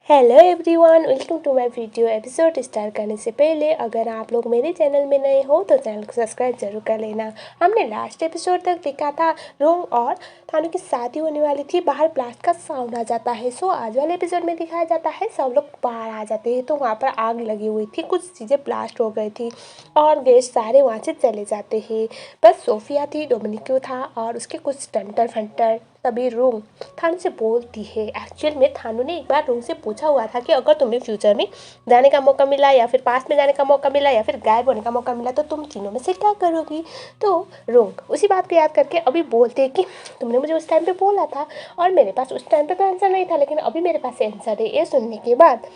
Hello everyone, welcome to my video. Episode start करने से पहले अगर आप लोग मेरे चैनल में नए हो तो चैनल को सब्सक्राइब जरूर कर लेना। हमने लास्ट एपिसोड तक देखा था रोंग और थानू की शादी होने वाली थी। बाहर ब्लास्ट का साउंड आ जाता है। सो आज वाले एपिसोड में दिखाया जाता है सब लोग बाहर आ जाते हैं तो वहाँ पर आग लगी हुई थी, कुछ चीज़ें ब्लास्ट हो गई थी और गेस्ट सारे वहाँ से चले जाते हैं। बस सोफिया थी, डोमिनिको था और उसके कुछ स्टंटर फंटर। तभी रोंग थानू से बोलती है। एक्चुअल में थानू ने एक बार रोंग से पूछा हुआ था कि अगर तुम्हें फ्यूचर में जाने का मौका मिला या फिर पास्ट में जाने का मौका मिला या फिर गायब होने का मौका मिला तो तुम तीनों में से क्या करोगी। तो रोंग उसी बात को याद करके अभी बोलते हैं कि तुमने मुझे उस टाइम पे बोला था और मेरे पास उस टाइम पे तो आंसर नहीं था, लेकिन अभी मेरे पास आंसर है। ये सुनने के बाद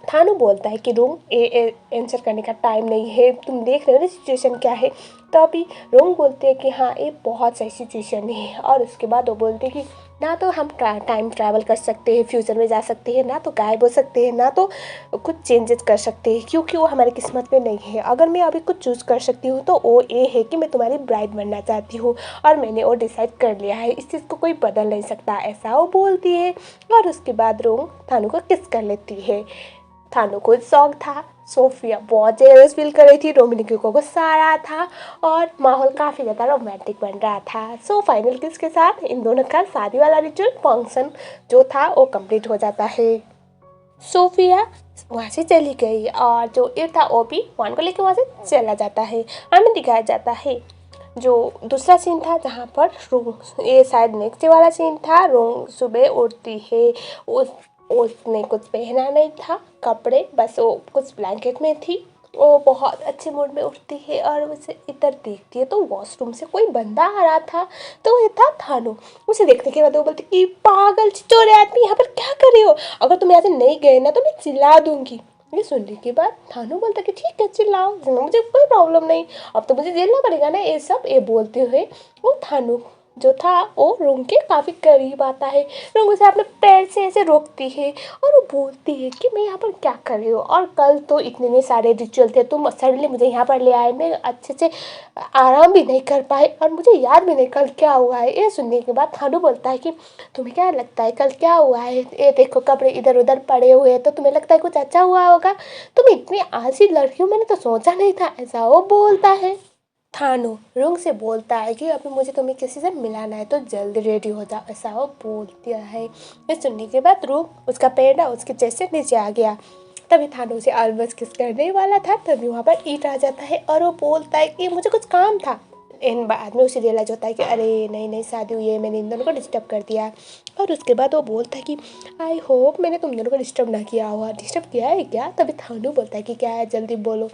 थानू बोलता है कि रोंग ये आंसर करने का टाइम नहीं है, तुम देख रहे हो ना सिचुएशन क्या है। तो अभी रोंग बोलते हैं कि हाँ ये बहुत सही सिचुएशन है। और उसके बाद वो बोलते हैं कि ना तो हम टाइम ट्रैवल कर सकते हैं, फ्यूचर में जा सकते हैं, ना तो गायब हो सकते हैं, ना तो कुछ चेंजेस कर सकते हैं, क्योंकि वो हमारी किस्मत में नहीं है। अगर मैं अभी कुछ चूज़ कर सकती हूँ तो वो ये है कि मैं तुम्हारी ब्राइड बनना चाहती हूँ और मैंने वो डिसाइड कर लिया है, इस चीज़ को कोई बदल नहीं सकता, ऐसा वो बोलती है। और उसके बाद रोंग थानू को किस कर लेती है। थानू को शौक था, सोफिया बहुत जेलस फील कर रही थी, डोमिनिको को गुस्सा आ रहा था और माहौल काफ़ी ज़्यादा रोमांटिक बन रहा था। सो फाइनल किस के साथ इन दोनों का शादी वाला रिचुअल फंक्शन जो था वो कंप्लीट हो जाता है। सोफिया वहाँ से चली गई और जो ईर था वो भी वान को लेकर वहाँ से चला जाता है। हमें दिखाया जाता है जो दूसरा सीन था जहाँ पर रोंग, ये शायद नेक्स्ट वाला सीन था। रोंग सुबह उठती है, उसने कुछ पहना नहीं था कपड़े, बस वो कुछ ब्लैंकेट में थी। वो बहुत अच्छे मूड में उठती है और उसे इधर देखती है तो वॉशरूम से कोई बंदा आ रहा था। तो ये था थानू। उसे देखने के बाद वो बोलती कि पागल चिचोरे आदमी यहाँ पर क्या कर रहे हो, अगर तुम यहाँ से नहीं गए ना तो मैं चिल्ला दूंगी। ये सुनने के बाद थानू बोलता कि ठीक है चिल्लाओ, मुझे कोई प्रॉब्लम नहीं, अब तो मुझे झेलना पड़ेगा ना ये सब। ये बोलते हुए वो थानू जो था वो रोंग के काफ़ी करीब आता है। रोंग उसे अपने पैर से ऐसे रोकती है और वो बोलती है कि मैं यहाँ पर क्या कर रही हूँ, और कल तो इतने सारे रिचुअल थे, तुम सडनली मुझे यहाँ पर ले आए, मैं अच्छे से आराम भी नहीं कर पाए और मुझे याद भी नहीं कल क्या हुआ है। ये सुनने के बाद थानू बोलता है कि तुम्हें क्या लगता है कल क्या हुआ है, ये देखो कपड़े इधर उधर पड़े हुए हैं तो तुम्हें लगता है कुछ अच्छा हुआ होगा, तुम इतनी आलसी लड़की हो, मैंने तो सोचा नहीं था, ऐसा वो बोलता है। थानू रोंग से बोलता है कि अभी मुझे तुम्हें किसी से मिलाना है तो जल्दी रेडी हो जाओ, ऐसा वो बोलता है। ये सुनने के बाद रोंग उसका पैर ना उसके चेस्ट से नीचे आ गया। तभी थानू उसे ऑलमोस्ट किस करने वाला था, तभी वहाँ पर ईट आ जाता है और वो बोलता है कि मुझे कुछ काम था। इन बाद में उसे रियलाइज होता है कि अरे नई नई शादी हुई है, मैंने इन दोनों को डिस्टर्ब कर दिया। और उसके बाद वो बोलता है कि आई होप मैंने तुम दोनों को डिस्टर्ब ना किया हुआ, डिस्टर्ब किया है क्या। तभी थानू बोलता है कि क्या है जल्दी बोलो।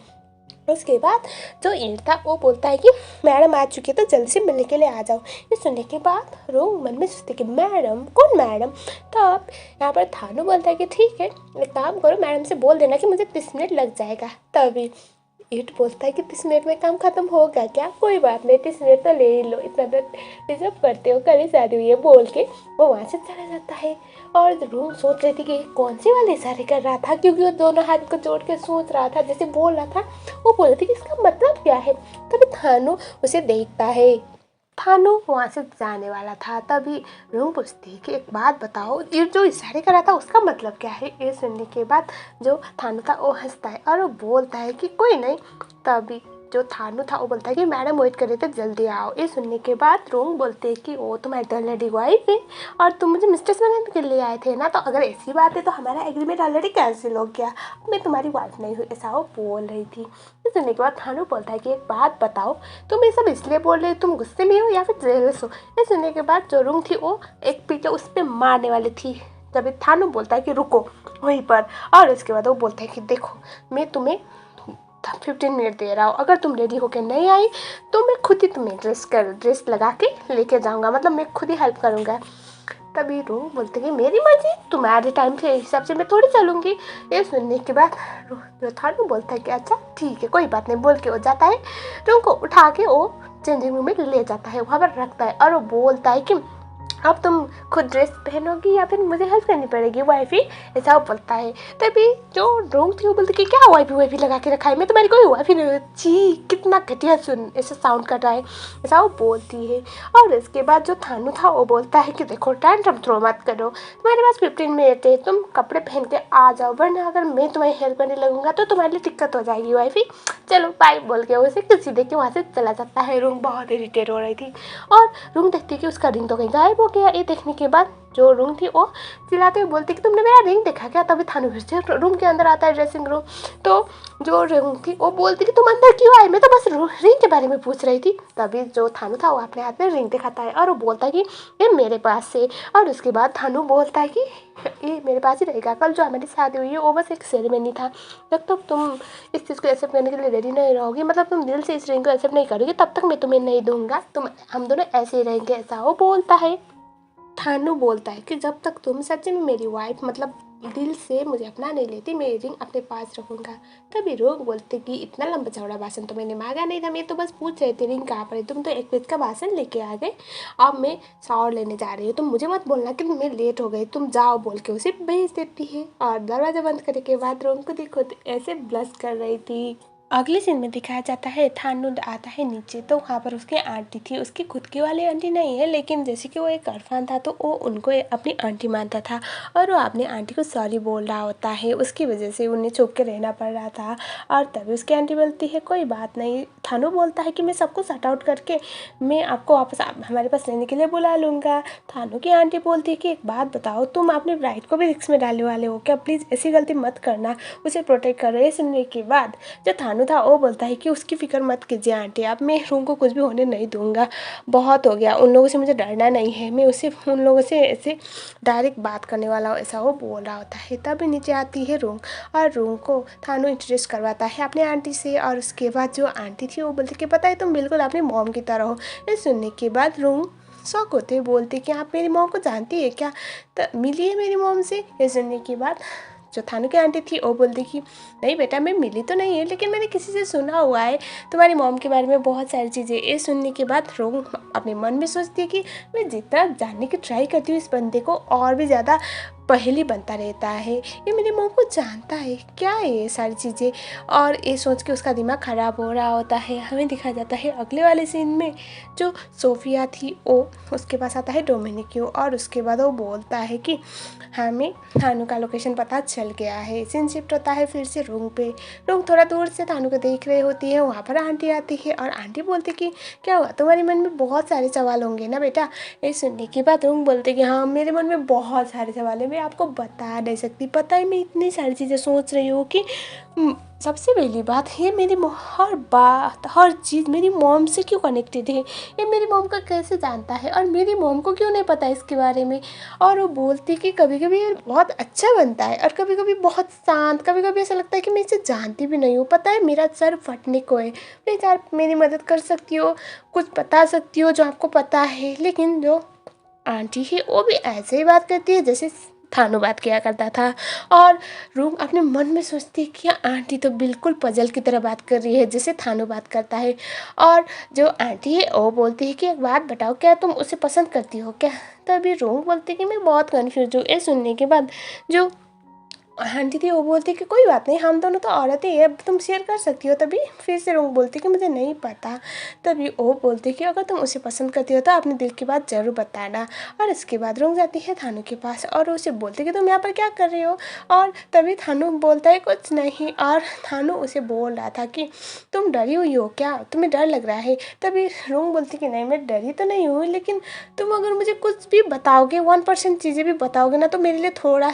उसके बाद जो ईर था वो बोलता है कि मैडम आ चुकी है तो जल्दी से मिलने के लिए आ जाओ। ये सुनने के बाद रोंग मन में सोचती कि मैडम कौन मैडम। तब यहाँ पर थानू बोलता है कि ठीक है एक काम करो, मैडम से बोल देना कि मुझे 30 मिनट लग जाएगा। तभी ईट बोलता है कि 30 मिनट में काम खत्म होगा क्या, कोई बात नहीं 30 मिनट तो ले ही लो, इतना तो डिजर्व करते हो, कल ही शादी हुई है बोल के वो वहाँ से चला जाता है। और रूम सोच रही थी कि कौन सी वाले इशारे कर रहा था, क्योंकि वो दोनों हाथ को जोड़ के सोच रहा था, जैसे बोल रहा था वो बोल रही थी कि इसका मतलब क्या है। तभी थानू उसे देखता है। थानू वहाँ से जाने वाला था, तभी रूम पूछती है कि एक बात बताओ, ये जो इशारे कर रहा था उसका मतलब क्या है। ये सुनने के बाद जो थानू था वो हंसता है और वो बोलता है कि कोई नहीं। तभी जो थानू था वो बोलता है कि मैडम वेट कर रहे थे जल्दी आओ। ये सुनने के बाद रूम बोलते हैं कि वो तुम्हारी तो ऑलरेडी वाइफ है और तुम मुझे मिस्ट्रेस बनाने के लिए आए थे ना, तो अगर ऐसी बात है तो हमारा एग्रीमेंट ऑलरेडी कैंसिल हो गया, मैं तुम्हारी वाइफ नहीं हूँ, ऐसा वो बोल रही थी। ये सुनने के बाद थानू बोलता है कि एक बात बताओ, तुम ये सब इसलिए बोल रहे हो, तुम गुस्से में हो या फिर जेलस हो। ये सुनने के बाद जो रूम थी वो एक पीछे उस पर मारने वाली थी। तभी थानू बोलता है कि रुको वहीं पर, और उसके बाद वो बोलता है कि देखो मैं तुम्हें 15 मिनट दे रहा हूँ, अगर तुम रेडी होकर नहीं आई तो मैं खुद ही तुम्हें ड्रेस लगा के लेके जाऊँगा, मतलब मैं खुद ही हेल्प करूँगा। तभी रूम बोलते कि मेरी मर्जी, तुम्हारे टाइम के हिसाब से मैं थोड़ी चलूँगी। ये सुनने के बाद जो था ना बोलता है कि अच्छा ठीक है कोई बात नहीं बोल के वो जाता है। रूम को उठा के वो चेंजिंग रूम में ले जाता है, वहाँ पर रखता है और वो बोलता है कि अब तुम खुद ड्रेस पहनोगी या फिर मुझे हेल्प करनी पड़ेगी वाइफी, ऐसा वो बोलता है। तभी जो रोंग थी वो बोलती कि क्या वाइफी वाइफी लगा के रखा है, मैं तुम्हारी कोई वाइफी नहीं हूँ। छी कितना घटिया सुन ऐसा साउंड कर रहा है, ऐसा वो बोलती है। और इसके बाद जो थानू था वो बोलता है कि देखो टैंट्रम थ्रो मत करो, तुम्हारे पास 15 मिनट है, तुम कपड़े पहन के आ जाओ, वरना अगर मैं तुम्हारी हेल्प करने लगूंगा तो तुम्हारे लिए दिक्कत हो जाएगी वाइफी, चलो बाय बोल के उसे किसी देख के वहाँ से चला जाता है। रूम बहुत इरिटेट हो रही थी और रूम देखती है कि उसका रिंग तो कहीं गायब हो गया। ये देखने के बाद जो रूम थी वो चिल्लाते हुए बोलती कि तुमने मेरा रिंग देखा क्या। तभी थानू फिर से रूम के अंदर आता है, ड्रेसिंग रूम। तो जो रूम थी वो बोलती कि तुम अंदर क्यों आए, मैं तो बस रिंग के बारे में पूछ रही थी। तभी जो थानू था वो अपने हाथ में रिंग दिखाता है और वो बोलता है कि ये मेरे पास से। और उसके बाद थानू बोलता है कि ये मेरे पास ही रहेगा, कल जो हमारी शादी हुई है वो बस एक सेरेमनी था, जब तक तुम इस चीज़ को एक्सेप्ट करने के लिए रेडी नहीं रहोगी, मतलब तुम दिल से इस रिंग को एक्सेप्ट नहीं करोगी, तब तक मैं तुम्हें नहीं दूंगा, तुम हम दोनों ऐसे ही रहेंगे, ऐसा वो बोलता है। थानू बोलता है कि जब तक तुम सच में मेरी वाइफ मतलब दिल से मुझे अपना नहीं लेती, मैं रिंग अपने पास रखूंगा। तभी रोग बोलते कि इतना लंबा चौड़ा भाषण तो मैंने मांगा नहीं था, मैं तो बस पूछ रही थी रिंग कहाँ पर है, तुम तो 1 पेज का भाषण लेके आ गए, अब मैं शावर लेने जा रही हूँ, तुम मुझे मत बोलना कि मैं लेट हो गई, तुम जाओ बोल के उसे भेज देती है। और दरवाज़ा बंद करने के बाद रोग को देखो ऐसे ब्लश कर रही थी। अगले सीन में दिखाया जाता है थानू आता है नीचे, तो वहाँ पर उसकी आंटी थी, उसकी खुद की वाली आंटी नहीं है, लेकिन जैसे कि वो एक अरफान था तो वो उनको अपनी आंटी मानता था और वो अपनी आंटी को सॉरी बोल रहा होता है, उसकी वजह से उन्हें छुप के रहना पड़ रहा था। और तभी उसकी आंटी बोलती है कोई बात नहीं। थानू बोलता है कि मैं सबको सॉर्ट आउट करके मैं आपको वापस हमारे पास रहने के लिए बुला लूँगा। थानू की आंटी बोलती है कि एक बात बताओ, तुम अपनी ब्राइड को भी रिस्क में डालने वाले हो क्या, प्लीज़ ऐसी गलती मत करना, उसे प्रोटेक्ट कर रहे। सुनने के बाद जो थानू था वो बोलता है कि उसकी फिक्र मत कीजिए आंटी, अब मैं रूम को कुछ भी होने नहीं दूंगा, बहुत हो गया, उन लोगों से मुझे डरना नहीं है, मैं उसे उन लोगों से ऐसे डायरेक्ट बात करने वाला हूँ, ऐसा वो बोल रहा होता है। तभी नीचे आती है रूम और रूम को थानू इंट्रोड्यूस करवाता है अपने आंटी से। और उसके बाद जो आंटी थी वो बोलती कि पता है तुम बिल्कुल अपनी मॉम की तरह हो। ये सुनने के बाद रूम शौक होते हुए बोलते कि आप मेरी मॉम को जानती है क्या, तो मिली है मेरी मॉम से। ये सुनने के बाद जो थानू की आंटी थी वो बोलती कि नहीं बेटा मैं मिली तो नहीं है, लेकिन मैंने किसी से सुना हुआ है तुम्हारी मॉम के बारे में बहुत सारी चीज़ें। ये सुनने के बाद रोंग अपने मन में सोचती है कि मैं जितना जानने की ट्राई करती हूँ इस बंदे को, और भी ज़्यादा पहेली बनता रहता है, ये मेरी मॉम को जानता है क्या है ये सारी चीज़ें। और ये सोच के उसका दिमाग ख़राब हो रहा होता है। हमें दिखाया जाता है अगले वाले सीन में जो सोफिया थी वो उसके पास आता है डोमिनिक और उसके बाद वो बोलता है कि हमें थानू का लोकेशन पता चल गया है। सीन शिफ्ट होता है फिर से रूम पे। रूम थोड़ा दूर से थानू को देख रही होती है, वहाँ पर आंटी आती है और आंटी बोलती कि क्या हुआ, तुम्हारे मन में बहुत सारे सवाल होंगे ना बेटा। ये सुनने के बाद रूम बोलते कि हाँ मेरे मन में बहुत सारे सवाल है, मैं आपको बता नहीं सकती, पता है मैं इतनी सारी चीज़ें सोच रही हूँ कि सबसे पहली बात है मेरी हर बात हर चीज़ मेरी मॉम से क्यों कनेक्टेड है, ये मेरी मॉम का कैसे जानता है और मेरी मॉम को क्यों नहीं पता इसके बारे में। और वो बोलती कि कभी कभी ये बहुत अच्छा बनता है और कभी कभी बहुत शांत, कभी कभी ऐसा लगता है कि मैं इसे जानती भी नहीं हूँ। पता है मेरा सर फटने को है, प्लीज़ आप मेरी मदद कर सकती हो, कुछ बता सकती हो जो आपको पता है। लेकिन जो आंटी है वो भी ऐसे ही बात करती है जैसे थानू बात किया करता था। और रूम अपने मन में सोचती है कि आंटी तो बिल्कुल पजल की तरह बात कर रही है जैसे थानू बात करता है। और जो आंटी है वो बोलती है कि एक बात बताओ, क्या तुम उसे पसंद करती हो क्या। तभी रूम बोलती है कि मैं बहुत कन्फ्यूज हूँ। ये सुनने के बाद जो आंटी थी वो बोलती कि कोई बात नहीं, हम दोनों तो औरतें हैं, अब तुम शेयर कर सकती हो। तभी फिर से रूम बोलती कि मुझे नहीं पता। तभी वो बोलती कि अगर तुम उसे पसंद करती हो तो अपने दिल की बात ज़रूर बताना। और इसके बाद रूम जाती है थानू के पास और उसे बोलती कि तुम यहाँ पर क्या कर रही हो। और तभी थानू बोलता है कुछ नहीं। और थानू उसे बोल रहा था कि तुम डरी हुई हो क्या, तुम्हें डर लग रहा है। तभी रूम बोलती कि नहीं मैं डरी तो नहीं हूँ, लेकिन तुम अगर मुझे कुछ भी बताओगे 1% चीज़ें भी बताओगे ना तो मेरे लिए थोड़ा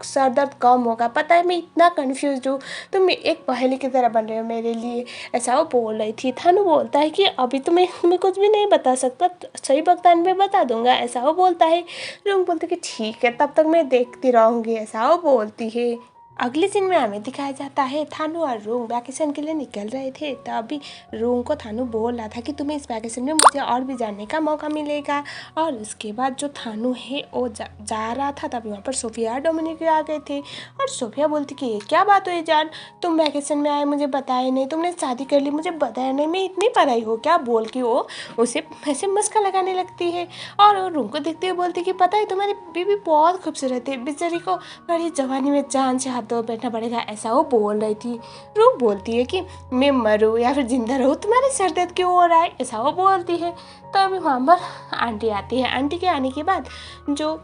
सर दर्द कम होगा। पता है मैं इतना कन्फ्यूज हूँ, तुम एक पहेली की तरह बन रहे हो मेरे लिए, ऐसा वो बोल रही थी। थानू बोलता है कि अभी तो मैं तुम्हें कुछ भी नहीं बता सकता, सही भुगतान में बता दूंगा, ऐसा वो बोलता है। रूम बोलते कि ठीक है तब तक मैं देखती रहूँगी, ऐसा वो बोलती है। अगले सीन में हमें दिखाया जाता है थानू और रूंग वैकेशन के लिए निकल रहे थे। तभी रूंग को थानू बोल रहा था कि तुम्हें इस वैकेशन में मुझे और भी जानने का मौका मिलेगा। और उसके बाद जो थानू है वो जा रहा था, तभी वहाँ पर सोफिया और डोमिनिक आ गए थे। और सोफिया बोलती कि ये क्या बात हुई जान, तुम वैकेशन में आए मुझे बताया नहीं, तुमने शादी कर ली मुझे बताया नहीं, मैं इतनी पढ़ाई हो क्या, बोल के वो उसे ऐसे मस्का लगाने लगती है। और वो रूंग को देखते हुए बोलती कि पता है तुम्हारी बीबी बहुत खूबसूरत है, बेचारी को बड़ी जवानी में जान से हाथ धो बैठना पड़ेगा, ऐसा वो बोल रही थी। रूह बोलती है कि मैं मरूँ या फिर जिंदा रहूँ, तुम्हारे सर दर्द क्यों हो रहा है, ऐसा वो बोलती है। तो अभी वहाँ पर आंटी आती है। आंटी के आने के बाद जो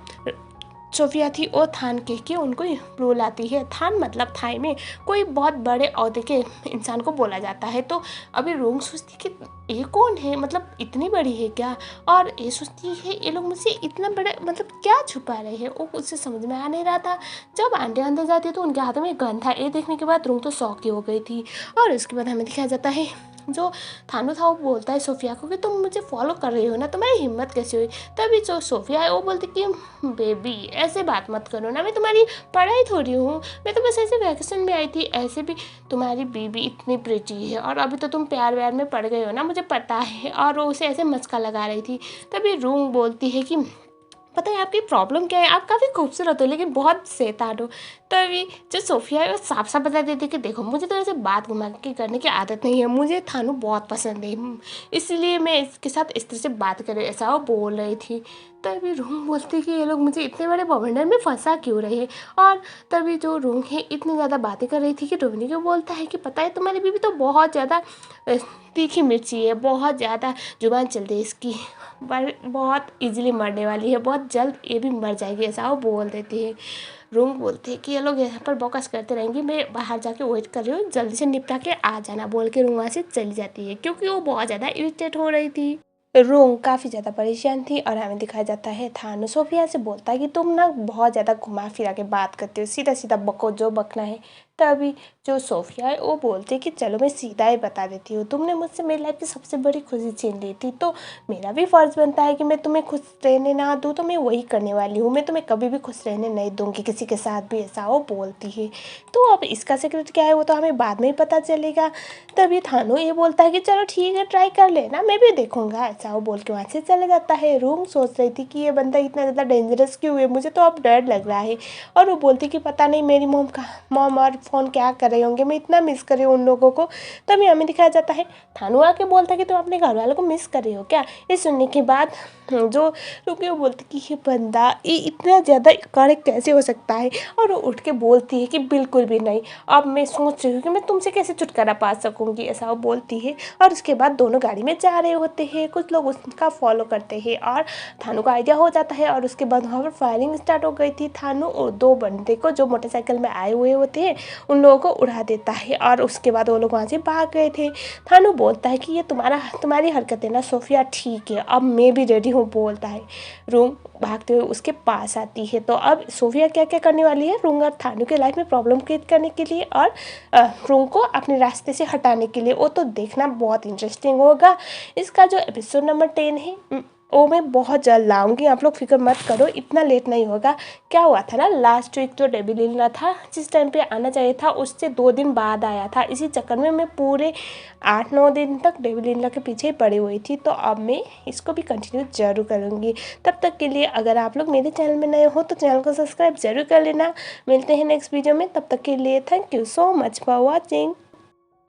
सोफिया थी वो थान कह के उनको बुलाती है। थान मतलब थाई में कोई बहुत बड़े ओहदे के इंसान को बोला जाता है। तो अभी रूंग सोचती कि ये कौन है, मतलब इतनी बड़ी है क्या, और ये सोचती है ये लोग मुझसे इतना बड़ा मतलब क्या छुपा रहे हैं, वो उससे समझ में आ नहीं रहा था। जब आंटे अंदर जाती है तो उनके हाथों में गन था। ये देखने के बाद रूंग तो शौक ही हो गई थी। और उसके बाद हमें दिखाया जाता है जो थानू था वो बोलता है सोफिया को कि तुम मुझे फॉलो कर रही हो ना, तुम्हारी हिम्मत कैसे हुई। तभी जो सोफिया है वो बोलती कि बेबी ऐसे बात मत करो ना, मैं तुम्हारी पढ़ाई थोड़ी हूँ, मैं तो बस ऐसे वैकेशन में आई थी, ऐसे भी तुम्हारी बीबी इतनी प्रिटी है और अभी तो तुम प्यार व्यार में पड़ गए हो ना, मुझे पता है। और वो उसे ऐसे मस्का लगा रही थी। तभी रूंग बोलती है कि पता है आपकी प्रॉब्लम क्या है, आप काफ़ी खूबसूरत हो लेकिन बहुत शैतान हो। तभी जो सोफिया है वो साफ साफ बता देती है कि देखो मुझे तो ऐसे बात घुमा के करने की आदत नहीं है, मुझे थानू बहुत पसंद है, इसलिए मैं इसके साथ इस तरह से बात करे, ऐसा वो बोल रही थी। तभी रूम बोलती कि ये लोग मुझे इतने बड़े बवंडर में फंसा क्यों रहे। और तभी जो रूम है इतनी ज़्यादा बातें कर रही थी कि डोमिनिक को बोलता है कि पता है तुम्हारी बीवी तो बहुत ज़्यादा तीखी मिर्ची है, बहुत ज़्यादा जुबान चलती है इसकी, बहुत इजीली मरने वाली है, बहुत जल्द ये भी मर जाएगी, ऐसा वो बोल देती है। रूम बोलते हैं कि ये लोग यहाँ पर बकस करते रहेंगे, मैं बाहर जाके वेट कर रही हूँ, जल्दी से निपटा के आ जाना, बोल के रूम वहाँ से चली जाती है क्योंकि वो बहुत ज़्यादा इरिटेट हो रही थी। रूम काफ़ी ज़्यादा परेशान थी। और हमें दिखाया जाता है थानू सोफिया से बोलता है कि तुम ना बहुत ज़्यादा घुमा फिरा के बात करते हो, सीधा सीधा बको जो बकना है। तभी जो सोफिया है वो बोलती है कि चलो मैं सीधा ही बता देती हूँ, तुमने मुझसे मेरी लाइफ की सबसे बड़ी खुशी छीन ली थी, तो मेरा भी फ़र्ज़ बनता है कि मैं तुम्हें खुश रहने ना दूँ, तो मैं वही करने वाली हूँ, मैं तुम्हें कभी भी खुश रहने नहीं दूँगी किसी के साथ भी, ऐसा वो बोलती है। तो अब इसका सीक्रेट क्या है वो तो हमें बाद में ही पता चलेगा। तभी थानू ये बोलता है कि चलो ठीक है ट्राई कर लेना, मैं भी देखूंगा, ऐसा वो बोल के वहाँ से चले जाता है। रूम सोच रही थी कि ये बंदा इतना ज़्यादा डेंजरस क्यों है, मुझे तो अब डर लग रहा है। और वो बोलती कि पता नहीं मेरी मॉम और फ़ोन क्या कर रहे होंगे, मैं इतना मिस कर रही हूँ उन लोगों को। तभी हमें दिखाया जाता है थानू आके बोलता है कि तुम अपने घर वालों को मिस कर रही हो क्या। ये सुनने के बाद जो रुकी वो बोलती कि ये बंदा ये इतना ज़्यादा कड़क कैसे हो सकता है। और वो उठ के बोलती है कि बिल्कुल भी नहीं, अब मैं सोच रही हूँ कि मैं तुमसे कैसे छुटकारा पा सकूँगी, ऐसा वो बोलती है। और उसके बाद दोनों गाड़ी में जा रहे होते हैं, कुछ लोग उसका फॉलो करते हैं और थानू का आइडिया हो जाता है। और उसके बाद वहाँ पर फायरिंग स्टार्ट हो गई थी। थानू और दो बंदे को जो मोटरसाइकिल में आए हुए होते हैं उन लोगों को उड़ा देता है और उसके बाद वो लोग वहाँ से भाग गए थे। थानू बोलता है कि ये तुम्हारी हरकतें ना सोफिया ठीक है, अब मैं भी रेडी हूँ, बोलता है। रूम भागते हुए उसके पास आती है। तो अब सोफिया क्या क्या करने वाली है, रूम और थानू के लाइफ में प्रॉब्लम क्रिएट करने के लिए और रूम को अपने रास्ते से हटाने के लिए, वो तो देखना बहुत इंटरेस्टिंग होगा। इसका जो एपिसोड नंबर 10 है वो मैं बहुत जल्द लाऊंगी, आप लोग फिक्र मत करो, इतना लेट नहीं होगा। क्या हुआ था ना लास्ट वीक जो डेबी लीला था जिस टाइम पे आना चाहिए था उससे 2 दिन बाद आया था, इसी चक्कर में मैं पूरे 8-9 दिन तक डेबी लीला के पीछे ही पड़ी हुई थी। तो अब मैं इसको भी कंटिन्यू जरूर करूँगी। तब तक के लिए अगर आप लोग मेरे चैनल में नए हो तो चैनल को सब्सक्राइब जरूर कर लेना। मिलते हैं नेक्स्ट वीडियो में, तब तक के लिए thank you so much for watching.